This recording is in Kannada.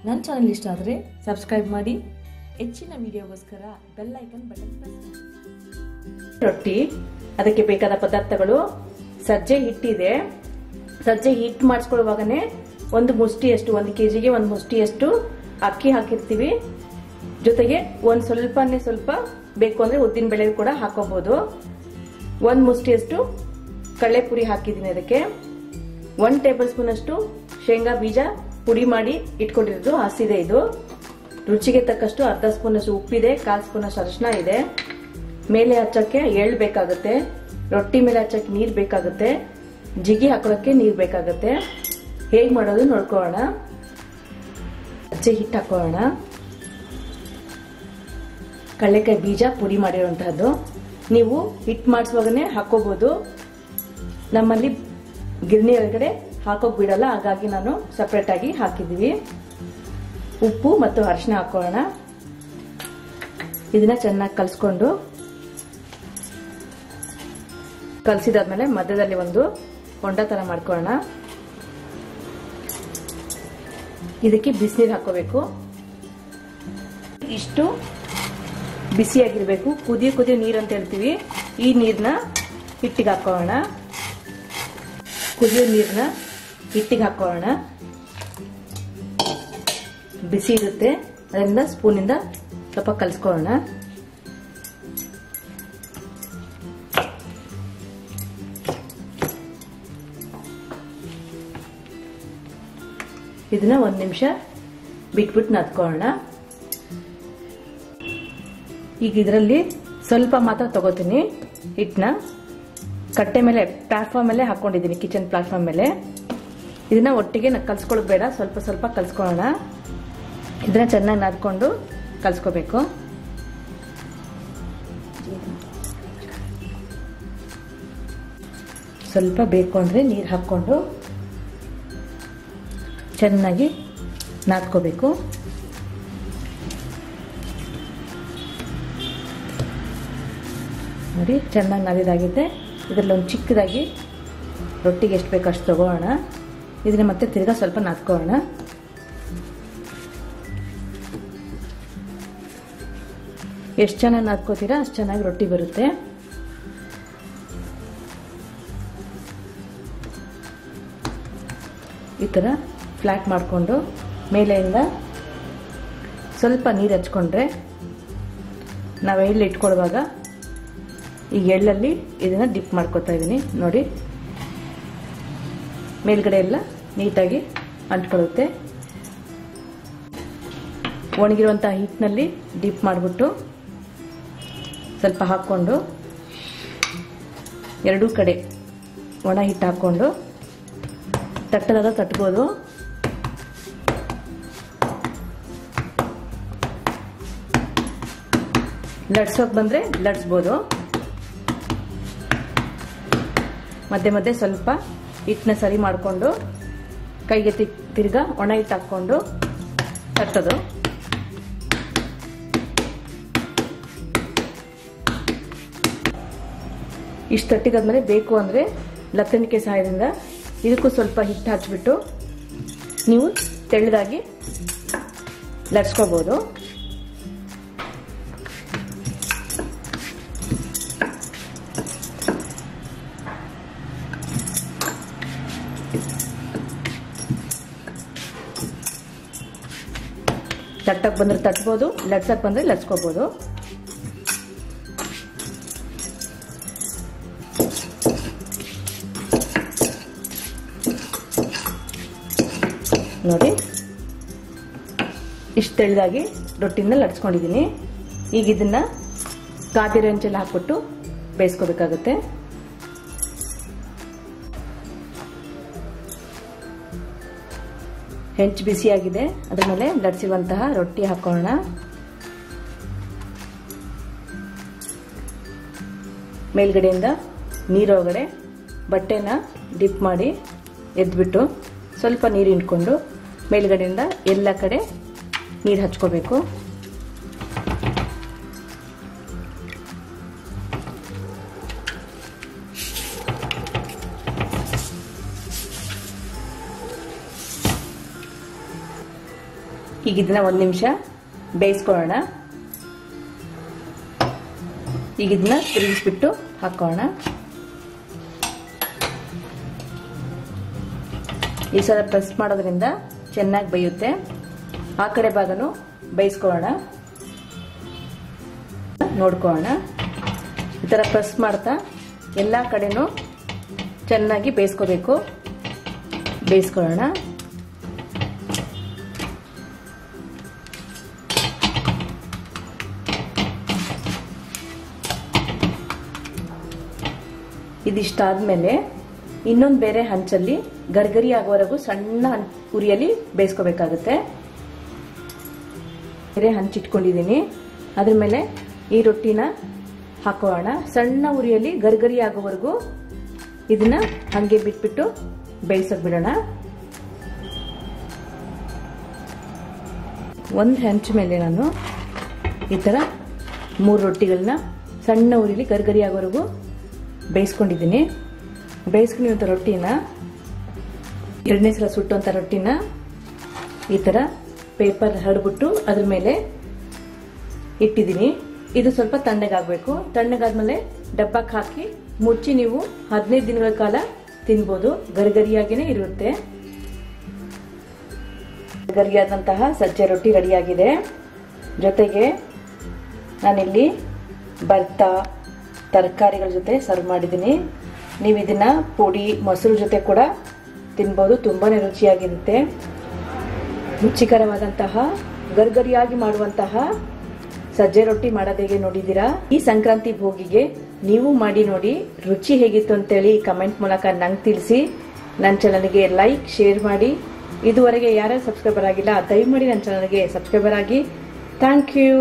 ನನ್ನ ಚಾನೆಲ್ ಇಷ್ಟ ಆದರೆ ಸಬ್ಸ್ಕ್ರೈಬ್ ಮಾಡಿ, ಹೆಚ್ಚಿನ ವಿಡಿಯೋಗೋಸ್ಕರ ಬೆಲ್ ಐಕನ್ ಬಟನ್ ಪ್ರೆಸ್ ಮಾಡಿ. ರೊಟ್ಟಿ ಅದಕ್ಕೆ ಬೇಕಾದ ಪದಾರ್ಥಗಳು ಸಜ್ಜೆ ಹಿಟ್ಟಿದೆ. ಸಜ್ಜೆ ಹಿಟ್ಟು ಮಾಡಿಸ್ಕೊಳ್ಳುವಾಗನೇ ಒಂದು ಮುಷ್ಟಿಯಷ್ಟು, 1 kgಗೆ 1 ಮುಷ್ಟಿಯಷ್ಟು ಅಕ್ಕಿ ಹಾಕಿರ್ತೀವಿ. ಜೊತೆಗೆ ಸ್ವಲ್ಪ ಬೇಕು ಅಂದ್ರೆ ಉದ್ದಿನ ಬೇಳೆ ಕೂಡ ಹಾಕೋಬಹುದು. 1 ಮುಷ್ಟಿಯಷ್ಟು ಕಡಲೆಪುರಿ ಹಾಕಿದ್ದೀನಿ. ಅದಕ್ಕೆ 1 ಟೇಬಲ್ ಸ್ಪೂನ್ ಅಷ್ಟು ಶೇಂಗಾ ಬೀಜ ಪುಡಿ ಮಾಡಿ ಇಟ್ಕೊಂಡಿರೋದು ಹಸಿದೆ. ಇದು ರುಚಿಗೆ ತಕ್ಕಷ್ಟು ಅರ್ಧ ಸ್ಪೂನ್ ಅಷ್ಟು ಉಪ್ಪಿದೆ, 1/4 ಸ್ಪೂನ್ ಅಷ್ಟು ಅರಿಶಿನ ಇದೆ. ಮೇಲೆ ಹಚ್ಚಕ್ಕೆ ಎಳ್ಳು ಬೇಕಾಗುತ್ತೆ, ರೊಟ್ಟಿ ಮೇಲೆ ಹಚ್ಚಕ್ಕೆ ನೀರು ಬೇಕಾಗುತ್ತೆ, ಜಿಗಿ ಹಾಕೊಳ್ಳೋಕೆ ನೀರು ಬೇಕಾಗುತ್ತೆ. ಹೇಗೆ ಮಾಡೋದು ನೋಡ್ಕೊಳ್ಳೋಣ. ಸಜ್ಜೆ ಹಿಟ್ಟು ಹಾಕೊಳ್ಳೋಣ. ಕಡಲೆಕಾಯಿ ಬೀಜ ಪುಡಿ ಮಾಡಿರುವಂತಹದ್ದು ನೀವು ಹಿಟ್ಟು ಮಾಡಿಸುವಾಗನೇ ಹಾಕೋಬಹುದು. ನಮ್ಮಲ್ಲಿ ಗಿರಣಿ ಒಳಗಡೆ ಹಾಕೋಕ್ ಬಿಡಲ್ಲ, ಹಾಗಾಗಿ ನಾನು ಸಪರೇಟ್ ಆಗಿ ಹಾಕಿದೀವಿ. ಉಪ್ಪು ಮತ್ತು ಅರಿಶಿನ ಹಾಕೋಣ. ಇದನ್ನ ಚೆನ್ನಾಗಿ ಕಲಸ್ಕೊಂಡು, ಕಲಸಿದಾದ್ಮೇಲೆ ಮಧ್ಯದಲ್ಲಿ ಒಂದು ಹೊಂಡ ತರ ಮಾಡ್ಕೊಳ್ಳೋಣ. ಇದಕ್ಕೆ ಬಿಸಿನೀರು ಹಾಕೋಬೇಕು. ಇಷ್ಟು ಬಿಸಿಯಾಗಿರ್ಬೇಕು. ಕುದಿಯೋ ನೀರು ಅಂತ ಹೇಳ್ತೀವಿ. ಈ ನೀರನ್ನ ಹಿಟ್ಟಿಗೆ ಹಾಕೋಣ. ಕುದಿಯೋ ನೀರನ್ನ ಹಿಟ್ಟಿಗೆ ಹಾಕೋಣ. ಬಿಸಿ ಇರುತ್ತೆ, ಅದರಿಂದ ಸ್ಪೂನಿಂದ ಸ್ವಲ್ಪ ಕಲಸ್ಕೊಳ್ಳೋಣ. ಇದನ್ನ 1 ನಿಮಿಷ ಬಿಟ್ಬಿಟ್ಟು ನಾದ್ಕೊಳ್ಳೋಣ. ಈಗ ಇದರಲ್ಲಿ ಸ್ವಲ್ಪ ಮಾತ್ರ ತಗೋತೀನಿ ಹಿಟ್ಟನ್ನ. ಕಟ್ಟೆ ಮೇಲೆ, ಪ್ಲಾಟ್ಫಾರ್ಮ್ ಮೇಲೆ ಹಾಕೊಂಡಿದ್ದೀನಿ, ಕಿಚನ್ ಪ್ಲಾಟ್ಫಾರ್ಮ್ ಮೇಲೆ. ಇದನ್ನ ಒಟ್ಟಿಗೆ ಕಲ್ಸ್ಕೊಳ್ಳೋದು ಬೇಡ, ಸ್ವಲ್ಪ ಕಲ್ಸ್ಕೊಳ್ಳೋಣ. ಇದನ್ನ ಚೆನ್ನಾಗಿ ನಾದ್ಕೊಂಡು ಕಲ್ಸ್ಕೋಬೇಕು. ಸ್ವಲ್ಪ ಬೇಕು ಅಂದ್ರೆ ನೀರು ಹಾಕೊಂಡು ಚೆನ್ನಾಗಿ ನಾದ್ಕೋಬೇಕು. ನೋಡಿ, ಚೆನ್ನಾಗಿ ನಾದಿದಾಗಿದೆ. ಇದರಲ್ಲಿ ಒಂದು ಚಿಕ್ಕದಾಗಿ ರೊಟ್ಟಿಗೆ ಎಷ್ಟು ಬೇಕು ಅಷ್ಟು ತಗೋಣ. ಇದನ್ನ ಮತ್ತೆ ತಿರ್ಗಾ ಸ್ವಲ್ಪ ನಾದ್ಕೊಳ್ಳೋಣ. ಎಷ್ಟು ಚೆನ್ನಾಗಿ ನಾದ್ಕೋತೀರಾ ಅಷ್ಟು ಚೆನ್ನಾಗಿ ರೊಟ್ಟಿ ಬರುತ್ತೆ. ಈ ಥರ ಫ್ಲಾಟ್ ಮಾಡಿಕೊಂಡು ಮೇಲೆಯಿಂದ ಸ್ವಲ್ಪ ನೀರು ಹಚ್ಕೊಂಡ್ರೆ ನಾವು ಎಳ್ಳು ಇಟ್ಕೊಳ್ಳುವಾಗ ಈ ಎಳ್ಳಲ್ಲಿ ಇದನ್ನ ಡಿಪ್ ಮಾಡ್ಕೊತಾ ಇದ್ದೀನಿ. ನೋಡಿ, ಮೇಲ್ಗಡೆ ಎಲ್ಲ ನೀಟಾಗಿ ಅಂಟ್ಕೊಳ್ಳುತ್ತೆ. ಒಣಗಿರುವಂತಹ ಹಿಟ್ಟಿನಲ್ಲಿ ಡಿಪ್ ಮಾಡಿಬಿಟ್ಟು ಸ್ವಲ್ಪ ಹಾಕ್ಕೊಂಡು, ಎರಡೂ ಕಡೆ ಒಣ ಹಿಟ್ಟು ಹಾಕ್ಕೊಂಡು ತಟ್ಟದಾಗ ತಟ್ಬೋದು. ಲಟ್ಸೋಕೆ ಬಂದ್ರೆ ಲಟ್ಸ್ಬೋದು. ಮಧ್ಯೆ ಸ್ವಲ್ಪ ಹಿಟ್ಟನ್ನ ಸರಿ ಮಾಡಿಕೊಂಡು ಕೈಗೆ ತಿರ್ಗಾ ಒಣ ಹಿಟ್ಟು ಹಾಕ್ಕೊಂಡು ತಟ್ಟೋದು. ಇಷ್ಟು ತಟ್ಟಿದಾದ್ಮೇಲೆ ಬೇಕು ಅಂದ್ರೆ ಲತ್ತಣಿಕೆ ಸಹಾಯದಿಂದ ಇದಕ್ಕೂ ಸ್ವಲ್ಪ ಹಿಟ್ಟು ಹಚ್ಬಿಟ್ಟು ನೀವು ತೆಳ್ಳದಾಗಿ ಲಟ್ಸ್ಕೋಬಹುದು. ತಟ್ಟಕ್ಕೆ ಬಂದ್ರೆ ತಟ್ಬೋದು, ಲಟ್ಸಕ್ಕೆ ಬಂದ್ರೆ ಲಟ್ಸ್ಕೋಬಹುದು. ನೋಡಿ, ಇಷ್ಟು ತೆಳ್ಳದಾಗಿ ರೊಟ್ಟಿನ ಲಟ್ಸ್ಕೊಂಡಿದ್ದೀನಿ. ಈಗ ಇದನ್ನ ಕಾದಿರೋ ಹೆಂಚಲ್ಲಿ ಹಾಕ್ಬಿಟ್ಟು ಬೇಯಿಸ್ಕೋಬೇಕಾಗುತ್ತೆ. ಹೆಂಚು ಬಿಸಿಯಾಗಿದೆ, ಅದರ ಮೇಲೆ ಲಟ್ಸಿರುವಂತಹ ರೊಟ್ಟಿ ಹಾಕೋಣ. ಮೇಲ್ಗಡೆಯಿಂದ ನೀರೊಳಗಡೆ ಬಟ್ಟೆನ ಡಿಪ್ ಮಾಡಿ ಎದ್ಬಿಟ್ಟು ಸ್ವಲ್ಪ ನೀರು ಹಿಂಡ್ಕೊಂಡು ಮೇಲ್ಗಡೆಯಿಂದ ಎಲ್ಲ ಕಡೆ ನೀರು ಹಚ್ಕೋಬೇಕು. ಈಗ ಇದನ್ನ 1 ನಿಮಿಷ ಬೇಯಿಸ್ಕೊಳ್ಳೋಣ. ಈಗ ಇದನ್ನ ತಿರುಗಿಸ್ಬಿಟ್ಟು ಹಾಕೋಣ. ಈ ಸಲ ಪ್ರೆಸ್ ಮಾಡೋದ್ರಿಂದ ಚೆನ್ನಾಗಿ ಬೇಯುತ್ತೆ. ಆ ಕಡೆ ಭಾಗನು ಬೇಯಿಸ್ಕೊಳ್ಳೋಣ. ನೋಡ್ಕೊಳ್ಳೋಣ. ಈ ತರ ಪ್ರೆಸ್ ಮಾಡ್ತಾ ಎಲ್ಲಾ ಕಡೆನೂ ಚೆನ್ನಾಗಿ ಬೇಯಿಸ್ಕೋಬೇಕು. ಬೇಯಿಸ್ಕೊಳ್ಳೋಣ. ಇದಿಷ್ಟಾದ್ಮೇಲೆ ಇನ್ನೊಂದು ಬೇರೆ ಹಂಚಲ್ಲಿ ಗರ್ಗರಿ ಆಗೋವರೆಗೂ ಸಣ್ಣ ಉರಿಯಲ್ಲಿ ಬೇಯಿಸ್ಕೋಬೇಕಾಗುತ್ತೆ. ಬೇರೆ ಹಂಚಿಟ್ಕೊಂಡಿದ್ದೀನಿ. ಅದ್ರ ಮೇಲೆ ಈ ರೊಟ್ಟಿನ ಹಾಕೋಣ. ಸಣ್ಣ ಉರಿಯಲ್ಲಿ ಗರ್ಗರಿ ಆಗೋವರೆಗೂ ಇದನ್ನ ಹಂಗೆ ಬಿಟ್ಬಿಟ್ಟು ಬೇಯಿಸೋಕ್ ಬಿಡೋಣ. ಒಂದು ಹಂಚ ಮೇಲೆ ನಾನು ಈ ತರ 3 ರೊಟ್ಟಿಗಳನ್ನ ಸಣ್ಣ ಉರಿಲಿ ಗರ್ಗರಿ ಆಗೋವರೆಗೂ ಬೇಯಿಸ್ಕೊಂಡಿದ್ದೀನಿ. ಬೇಯಿಸ್ಕೊಂಡಿರುವಂಥ ರೊಟ್ಟಿನ 2ನೇ ಸಲ ಸುಟ್ಟುವಂಥ ರೊಟ್ಟಿನ ಈ ತರ ಪೇಪರ್ ಹರಡ್ಬಿಟ್ಟು ಅದ್ರ ಮೇಲೆ ಇಟ್ಟಿದ್ದೀನಿ. ಇದು ಸ್ವಲ್ಪ ತಣ್ಣಗಾಗಬೇಕು. ತಣ್ಣಗಾದ್ಮೇಲೆ ಡಬ್ಬಕ್ಕೆ ಹಾಕಿ ಮುಚ್ಚಿ ನೀವು 15 ದಿನಗಳ ಕಾಲ ತಿನ್ಬೋದು. ಗರಿಗರಿಯಾಗಿನೇ ಇರುತ್ತೆ. ಗರಿಯಾದಂತಹ ಸಜ್ಜೆ ರೊಟ್ಟಿ ರೆಡಿಯಾಗಿದೆ. ಜೊತೆಗೆ ನಾನಿಲ್ಲಿ ಭರ್ತಾ ತರಕಾರಿಗಳ ಜೊತೆ ಸರ್ವ್ ಮಾಡಿದ್ದೀನಿ. ನೀವು ಇದನ್ನ ಪುಡಿ ಮೊಸರು ಜೊತೆ ಕೂಡ ತಿನ್ಬೋದು. ತುಂಬಾನೇ ರುಚಿಯಾಗಿರುತ್ತೆ. ರುಚಿಕರವಾದಂತಹ ಗರ್ಗರಿಯಾಗಿ ಮಾಡುವಂತಹ ಸಜ್ಜೆ ರೊಟ್ಟಿ ಮಾಡೋದು ಹೇಗೆ ನೋಡಿದ್ದೀರಾ? ಈ ಸಂಕ್ರಾಂತಿ ಭೋಗಿಗೆ ನೀವು ಮಾಡಿ ನೋಡಿ. ರುಚಿ ಹೇಗಿತ್ತು ಅಂತೇಳಿ ಕಮೆಂಟ್ ಮೂಲಕ ನಂಗೆ ತಿಳಿಸಿ. ನನ್ನ ಚಾನಲ್ಗೆ ಲೈಕ್ ಶೇರ್ ಮಾಡಿ. ಇದುವರೆಗೆ ಯಾರ್ಯಾರು ಸಬ್ಸ್ಕ್ರೈಬರ್ ಆಗಿಲ್ಲ ದಯಮಾಡಿ ನನ್ನ ಚಾನಲ್ಗೆ ಸಬ್ಸ್ಕ್ರೈಬರ್ ಆಗಿ. Thank you.